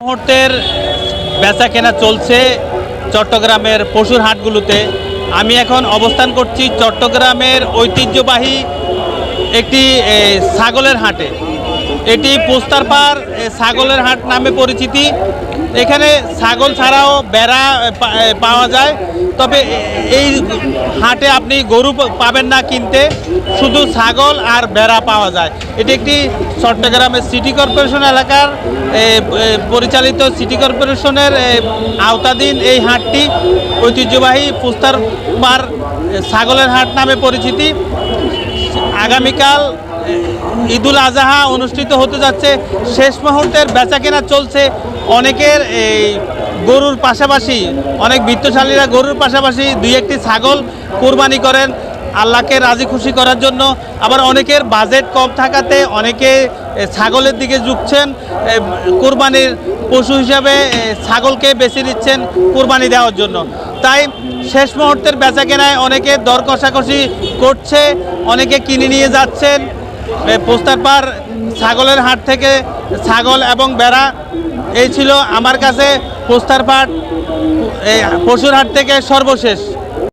মুহূর্তের বেচা কেনা চলছে চট্টগ্রামের পশুর হাটগুলোতে। আমি এখন অবস্থান করছি চট্টগ্রামের ঐতিহ্যবাহী একটি ছাগলের হাটে। এটি পোস্তারপাড় ছাগলের হাট নামে পরিচিতি। এখানে ছাগল ছাড়াও বেড়া পাওয়া যায়, তবে এই হাটে আপনি গরু পাবেন না কিনতে, শুধু ছাগল আর বেড়া পাওয়া যায়। এটি একটি চট্টগ্রামের সিটি কর্পোরেশন এলাকার পরিচালিত সিটি কর্পোরেশনের আওতাধীন এই হাটটি ঐতিহ্যবাহী পোস্তারপাড় ছাগলের হাট নামে পরিচিতি। আগামীকাল ঈদুল আজহা অনুষ্ঠিত হতে যাচ্ছে। শেষ মুহূর্তের বেচাকেনা চলছে। অনেকের এই গরুর পাশাপাশি, অনেক বিত্তশালীরা গরুর পাশাপাশি দুই একটি ছাগল কোরবানি করেন আল্লাহকে রাজি খুশি করার জন্য। আবার অনেকের বাজেট কম থাকাতে অনেকে ছাগলের দিকে ঝুঁকছেন, কোরবানির পশু হিসাবে ছাগলকে বেছে নিচ্ছেন কোরবানি দেওয়ার জন্য। তাই শেষ মুহূর্তের বেচাকেনায় অনেকে দর কষাকষি করছে, অনেকে কিনে নিয়ে যাচ্ছেন। পোস্তারপাড় ছাগলের হাট থেকে ছাগল এবং বেড়া এই ছিল আমার কাছে পোস্তারপাড় পশুর হাট থেকে সর্বশেষ।